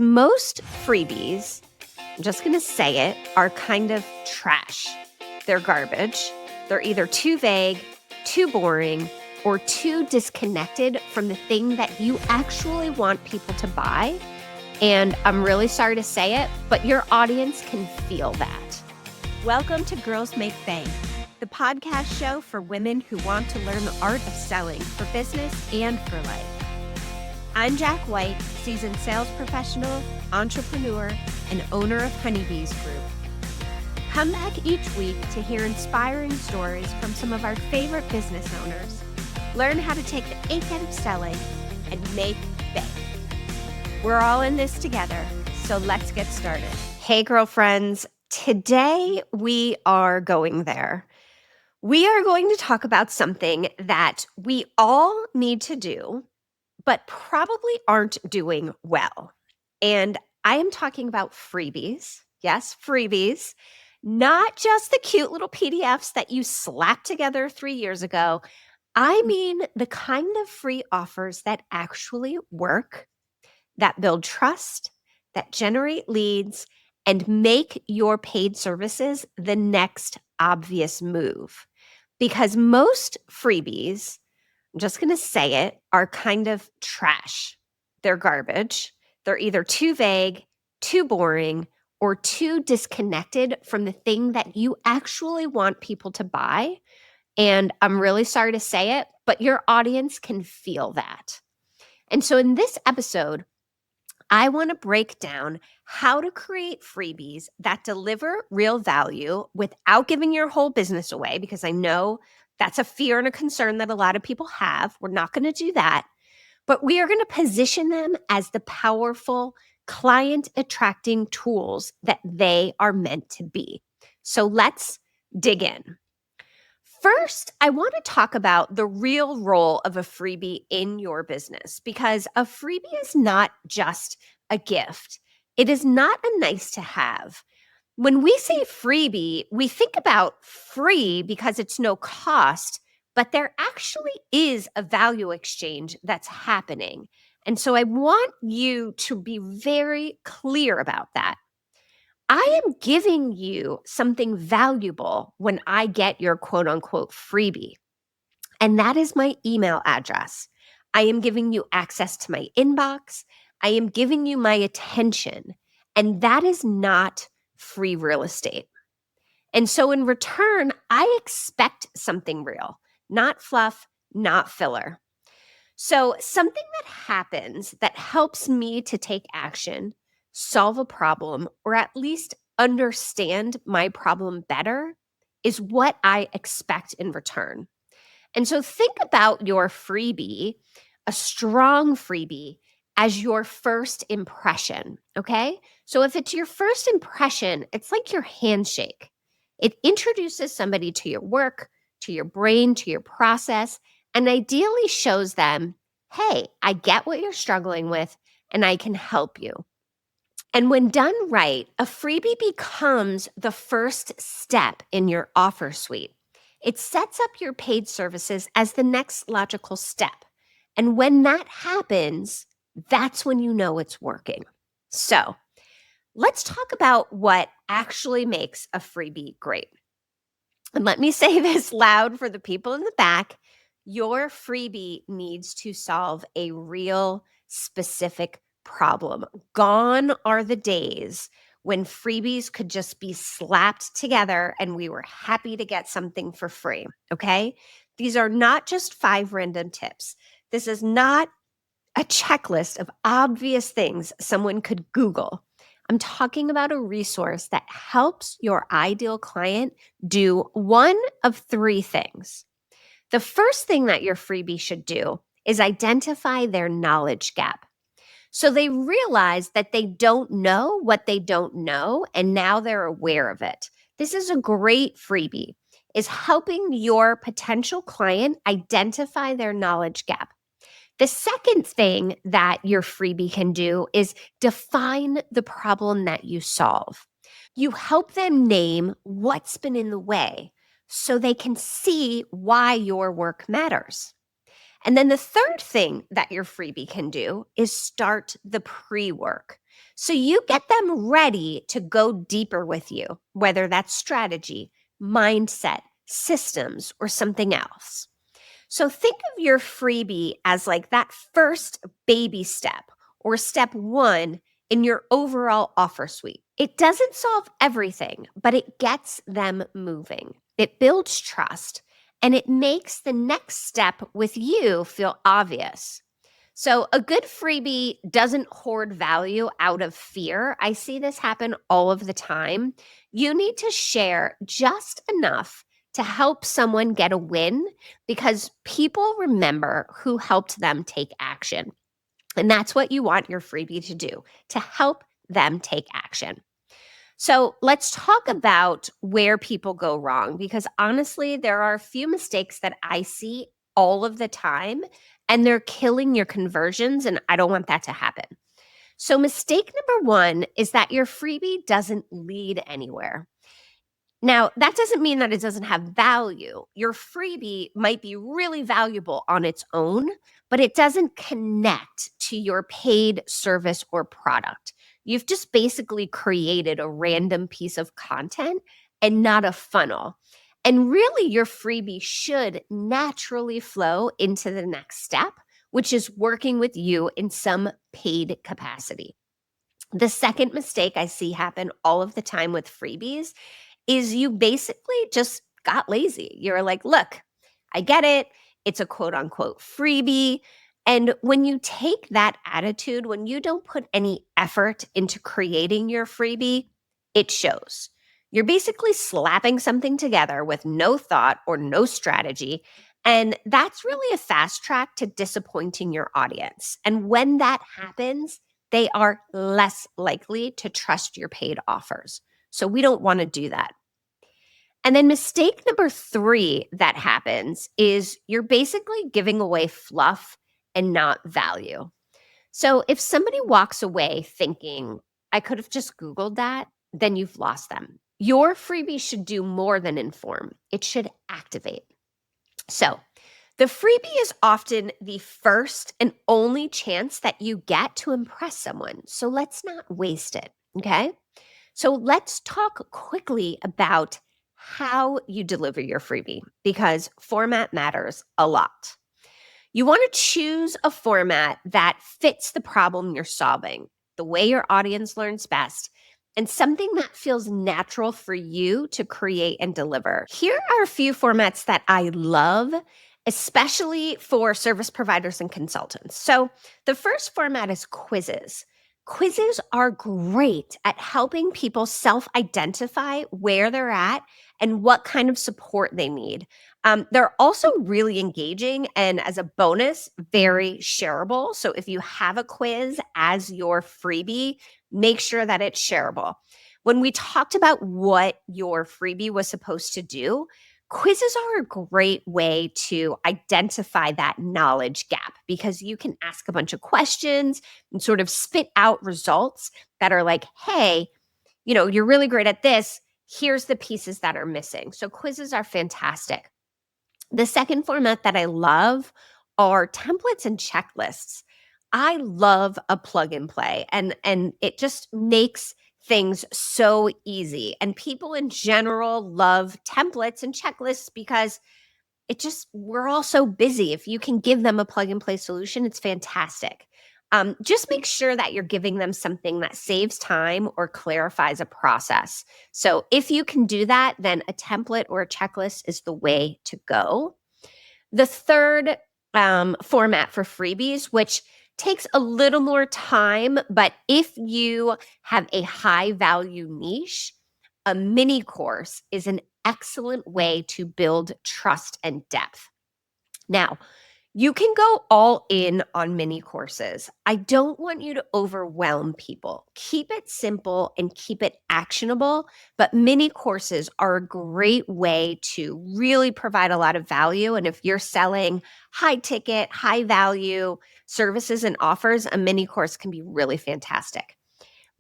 Most freebies, I'm just going to say it, are kind of trash. They're garbage. They're either too vague, too boring, or too disconnected from the thing that you actually want people to buy. And I'm really sorry to say it, but your audience can feel that. Welcome to Girls Make Bank, the podcast show for women who want to learn the art of selling for business and for life. I'm Jack White, seasoned sales professional, entrepreneur, and owner of Honeybees Group. Come back each week to hear inspiring stories from some of our favorite business owners, learn how to take the ache out of selling, and make bank. We're all in this together, so let's get started. Hey, girlfriends. Today we are going there. We are going to talk about something that we all need to do, but probably aren't doing well. And I am talking about freebies. Yes, freebies. Not just the cute little PDFs that you slapped together 3 years ago. I mean the kind of free offers that actually work, that build trust, that generate leads, and make your paid services the next obvious move. Because most freebies, I'm just going to say it, are kind of trash. They're garbage. They're either too vague, too boring, or too disconnected from the thing that you actually want people to buy. And I'm really sorry to say it, but your audience can feel that. And so in this episode, I want to break down how to create freebies that deliver real value without giving your whole business away, because I know that's a fear and a concern that a lot of people have. We're not going to do that, but we are going to position them as the powerful client attracting tools that they are meant to be. So let's dig in. First, I want to talk about the real role of a freebie in your business, because a freebie is not just a gift. It is not a nice to have. When we say freebie, we think about free because it's no cost, but there actually is a value exchange that's happening. And so I want you to be very clear about that. I am giving you something valuable when I get your quote unquote freebie. And that is my email address. I am giving you access to my inbox. I am giving you my attention. And that is not free real estate. And so in return, I expect something real, not fluff, not filler. So something that happens that helps me to take action, solve a problem, or at least understand my problem better is what I expect in return. And so think about your freebie, a strong freebie, as your first impression, okay? So if it's your first impression, it's like your handshake. It introduces somebody to your work, to your brain, to your process, and ideally shows them, hey, I get what you're struggling with, and I can help you. And when done right, a freebie becomes the first step in your offer suite. It sets up your paid services as the next logical step. And when that happens, that's when you know it's working. So let's talk about what actually makes a freebie great. And let me say this loud for the people in the back. Your freebie needs to solve a real specific problem. Gone are the days when freebies could just be slapped together and we were happy to get something for free, okay? These are not just 5 random tips. This is not a checklist of obvious things someone could Google. I'm talking about a resource that helps your ideal client do one of 3 things. The first thing that your freebie should do is identify their knowledge gap. So they realize that they don't know what they don't know, and now they're aware of it. This is a great freebie, is helping your potential client identify their knowledge gap. The second thing that your freebie can do is define the problem that you solve. You help them name what's been in the way so they can see why your work matters. And then the third thing that your freebie can do is start the pre-work. So you get them ready to go deeper with you, whether that's strategy, mindset, systems, or something else. So think of your freebie as like that first baby step or step one in your overall offer suite. It doesn't solve everything, but it gets them moving. It builds trust and it makes the next step with you feel obvious. So, a good freebie doesn't hoard value out of fear. I see this happen all of the time. You need to share just enough to help someone get a win because people remember who helped them take action. And that's what you want your freebie to do, to help them take action. So let's talk about where people go wrong because honestly, there are a few mistakes that I see all of the time and they're killing your conversions. And I don't want that to happen. So, mistake number one is that your freebie doesn't lead anywhere. Now, that doesn't mean that it doesn't have value. Your freebie might be really valuable on its own, but it doesn't connect to your paid service or product. You've just basically created a random piece of content and not a funnel. And really, your freebie should naturally flow into the next step, which is working with you in some paid capacity. The second mistake I see happen all of the time with freebies is you basically just got lazy. You're like, look, I get it. It's a quote unquote freebie. And when you take that attitude, when you don't put any effort into creating your freebie, it shows. You're basically slapping something together with no thought or no strategy. And that's really a fast track to disappointing your audience. And when that happens, they are less likely to trust your paid offers. So we don't want to do that. And then mistake number three that happens is you're basically giving away fluff and not value. So if somebody walks away thinking, I could have just Googled that, then you've lost them. Your freebie should do more than inform, it should activate. So the freebie is often the first and only chance that you get to impress someone. So let's not waste it. Okay. So let's talk quickly about how you deliver your freebie because format matters a lot. You want to choose a format that fits the problem you're solving, the way your audience learns best, and something that feels natural for you to create and deliver. Here are a few formats that I love, especially for service providers and consultants. So the first format is quizzes. Quizzes are great at helping people self-identify where they're at and what kind of support they need. They're also really engaging and, as a bonus, very shareable. So if you have a quiz as your freebie, make sure that it's shareable. When we talked about what your freebie was supposed to do, quizzes are a great way to identify that knowledge gap because you can ask a bunch of questions and sort of spit out results that are like, hey, you're really great at this. Here's the pieces that are missing. So quizzes are fantastic. The second format that I love are templates and checklists. I love a plug and play and it just makes things so easy. And people in general love templates and checklists because we're all so busy. If you can give them a plug and play solution, it's fantastic. Just make sure that you're giving them something that saves time or clarifies a process. So if you can do that, then a template or a checklist is the way to go. The third format for freebies, which takes a little more time, but if you have a high value niche, a mini course is an excellent way to build trust and depth. Now, you can go all in on mini courses. I don't want you to overwhelm people. Keep it simple and keep it actionable, but mini courses are a great way to really provide a lot of value. And if you're selling high ticket, high value services and offers, a mini course can be really fantastic.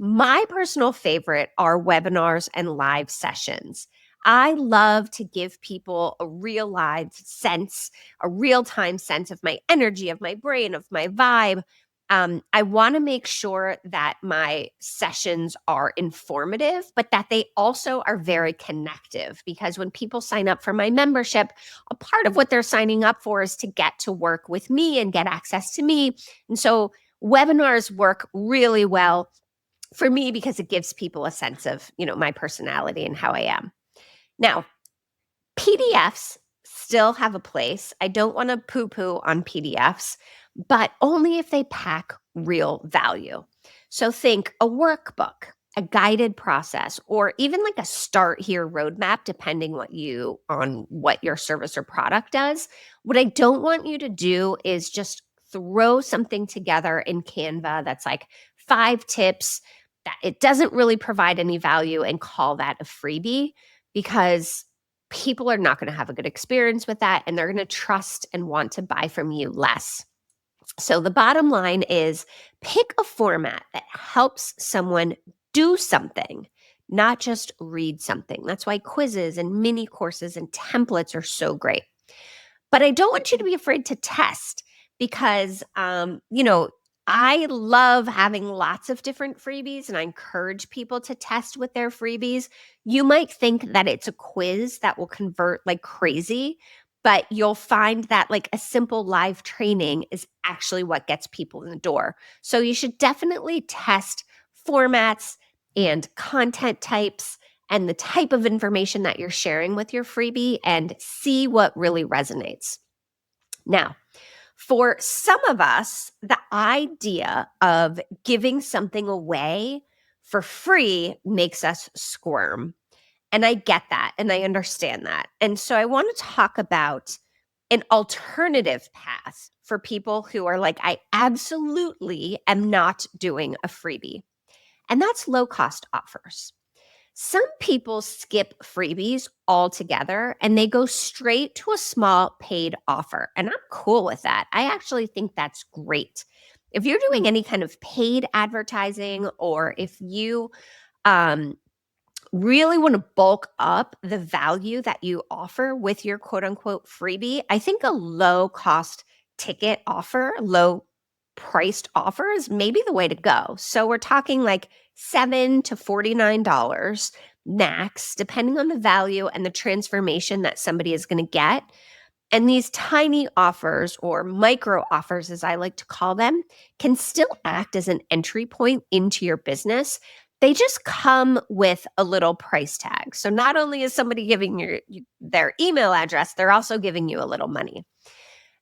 My personal favorite are webinars and live sessions. I love to give people a real live sense, a real time sense of my energy, of my brain, of my vibe. I want to make sure that my sessions are informative, but that they also are very connective, because when people sign up for my membership, a part of what they're signing up for is to get to work with me and get access to me. And so webinars work really well for me because it gives people a sense of, my personality and how I am. Now, PDFs still have a place. I don't want to poo poo on PDFs, but only if they pack real value. So think a workbook, a guided process, or even like a start here roadmap, depending on what your service or product does. What I don't want you to do is just throw something together in Canva that's like 5 tips that it doesn't really provide any value and call that a freebie, because people are not going to have a good experience with that, and they're going to trust and want to buy from you less. So the bottom line is, pick a format that helps someone do something, not just read something. That's why quizzes and mini courses and templates are so great. But I don't want you to be afraid to test, because, I love having lots of different freebies, and I encourage people to test with their freebies. You might think that it's a quiz that will convert like crazy, but you'll find that like a simple live training is actually what gets people in the door. So you should definitely test formats and content types and the type of information that you're sharing with your freebie and see what really resonates. Now, for some of us, the idea of giving something away for free makes us squirm. And I get that, and I understand that. And so I want to talk about an alternative path for people who are like, I absolutely am not doing a freebie. And that's low-cost offers. Some people skip freebies altogether and they go straight to a small paid offer. And I'm cool with that. I actually think that's great. If you're doing any kind of paid advertising, or if you really want to bulk up the value that you offer with your quote unquote freebie, I think a low cost ticket offer, low priced offer is maybe the way to go. So we're talking like $7 to $49 max, depending on the value and the transformation that somebody is going to get. And these tiny offers, or micro offers, as I like to call them, can still act as an entry point into your business. They just come with a little price tag. So not only is somebody giving you their email address, they're also giving you a little money.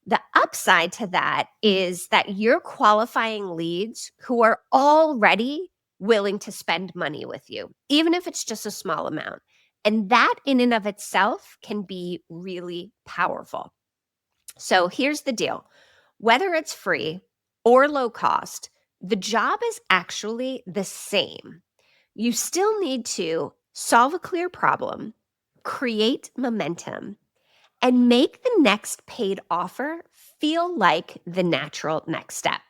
The upside to that is that you're qualifying leads who are already willing to spend money with you, even if it's just a small amount. And that in and of itself can be really powerful. So here's the deal. Whether it's free or low cost, the job is actually the same. You still need to solve a clear problem, create momentum, and make the next paid offer feel like the natural next step.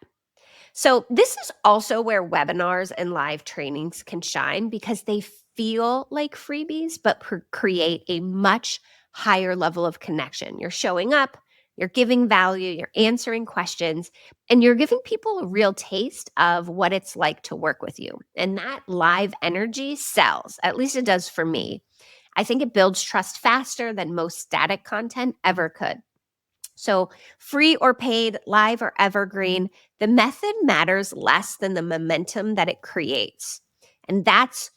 So this is also where webinars and live trainings can shine, because they feel like freebies, but create a much higher level of connection. You're showing up, you're giving value, you're answering questions, and you're giving people a real taste of what it's like to work with you. And that live energy sells, at least it does for me. I think it builds trust faster than most static content ever could. So, free or paid, live or evergreen, the method matters less than the momentum that it creates. And that's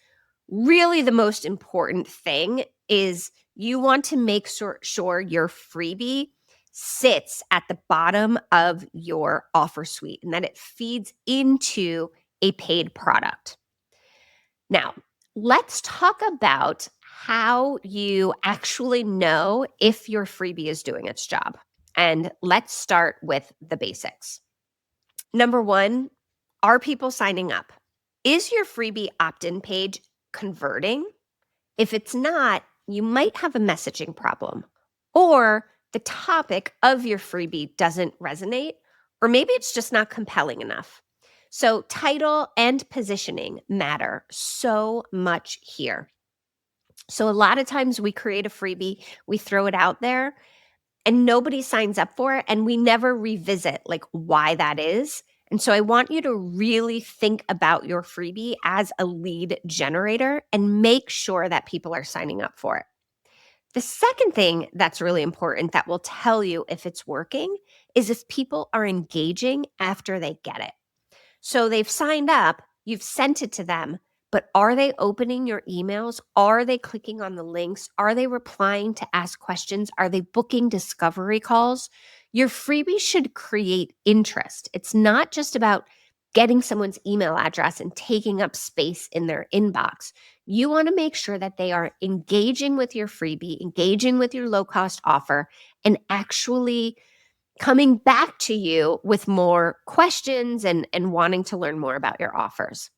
really the most important thing, is you want to make sure your freebie sits at the bottom of your offer suite and that it feeds into a paid product. Now, let's talk about how you actually know if your freebie is doing its job. And let's start with the basics. Number one, are people signing up? Is your freebie opt-in page converting? If it's not, you might have a messaging problem, or the topic of your freebie doesn't resonate, or maybe it's just not compelling enough. So title and positioning matter so much here. So a lot of times we create a freebie, we throw it out there, and nobody signs up for it, and we never revisit like why that is. And so I want you to really think about your freebie as a lead generator and make sure that people are signing up for it. The second thing that's really important that will tell you if it's working is if people are engaging after they get it. So they've signed up, you've sent it to them, but are they opening your emails? Are they clicking on the links? Are they replying to ask questions? Are they booking discovery calls? Your freebie should create interest. It's not just about getting someone's email address and taking up space in their inbox. You want to make sure that they are engaging with your freebie, engaging with your low-cost offer, and actually coming back to you with more questions and wanting to learn more about your offers.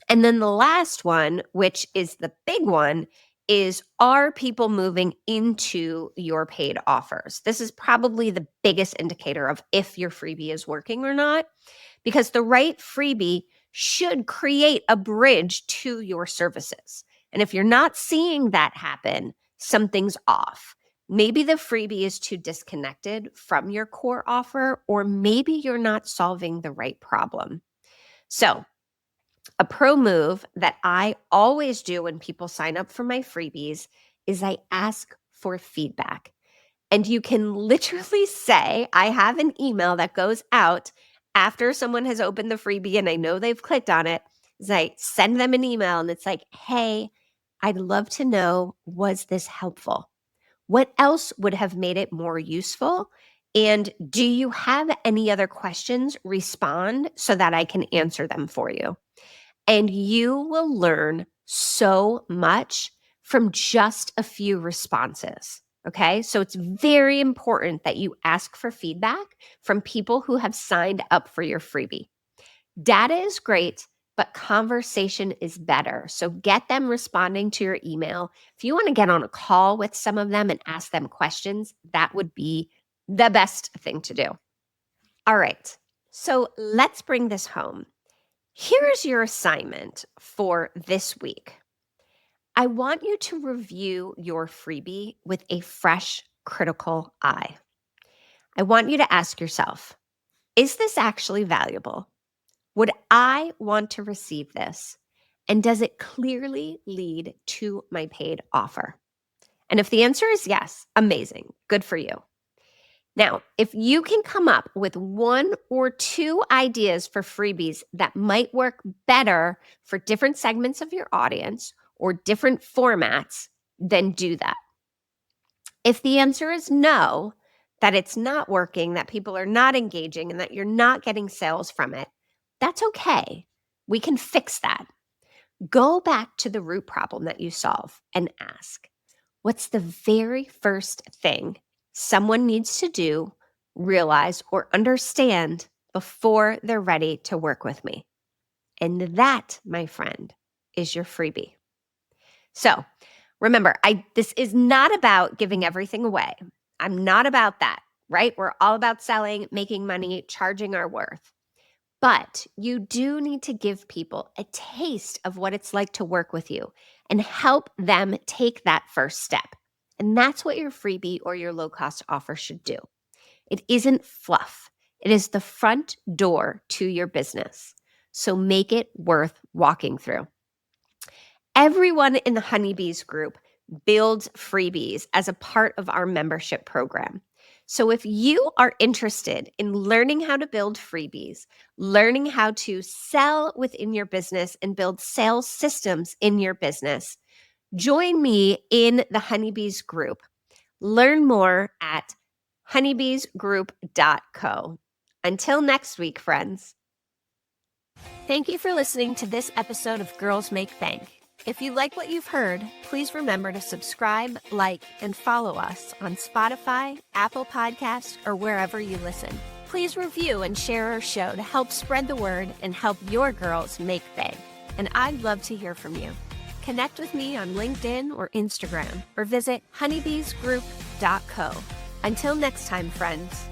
And then the last one, which is the big one, is are people moving into your paid offers? This is probably the biggest indicator of if your freebie is working or not, because the right freebie should create a bridge to your services. And if you're not seeing that happen, something's off. Maybe the freebie is too disconnected from your core offer, or maybe you're not solving the right problem. So, a pro move that I always do when people sign up for my freebies is I ask for feedback. And you can literally say, I have an email that goes out after someone has opened the freebie and I know they've clicked on it. Is I send them an email and it's like, hey, I'd love to know, was this helpful? What else would have made it more useful? And do you have any other questions? Respond so that I can answer them for you. And you will learn so much from just a few responses. Okay, so it's very important that you ask for feedback from people who have signed up for your freebie. Data is great, but conversation is better. So get them responding to your email. If you want to get on a call with some of them and ask them questions, that would be the best thing to do. All right, so let's bring this home. Here's your assignment for this week. I want you to review your freebie with a fresh, critical eye. I want you to ask yourself, is this actually valuable? Would I want to receive this? And does it clearly lead to my paid offer? And if the answer is yes, amazing. Good for you. Now, if you can come up with 1 or 2 ideas for freebies that might work better for different segments of your audience or different formats, then do that. If the answer is no, that it's not working, that people are not engaging, and that you're not getting sales from it, that's okay. We can fix that. Go back to the root problem that you solve and ask, what's the very first thing someone needs to do, realize, or understand before they're ready to work with me? And that, my friend, is your freebie. So remember, this is not about giving everything away. I'm not about that, right? We're all about selling, making money, charging our worth. But you do need to give people a taste of what it's like to work with you and help them take that first step. And that's what your freebie or your low-cost offer should do. It isn't fluff. It is the front door to your business. So make it worth walking through. Everyone in the Honeybees Group builds freebies as a part of our membership program. So if you are interested in learning how to build freebies, learning how to sell within your business and build sales systems in your business, join me in the Honeybees Group. Learn more at honeybeesgroup.co. Until next week, friends. Thank you for listening to this episode of Girls Make Bank. If you like what you've heard, please remember to subscribe, like, and follow us on Spotify, Apple Podcasts, or wherever you listen. Please review and share our show to help spread the word and help your girls make bank. And I'd love to hear from you. Connect with me on LinkedIn or Instagram, or visit honeybeesgroup.co. Until next time, friends.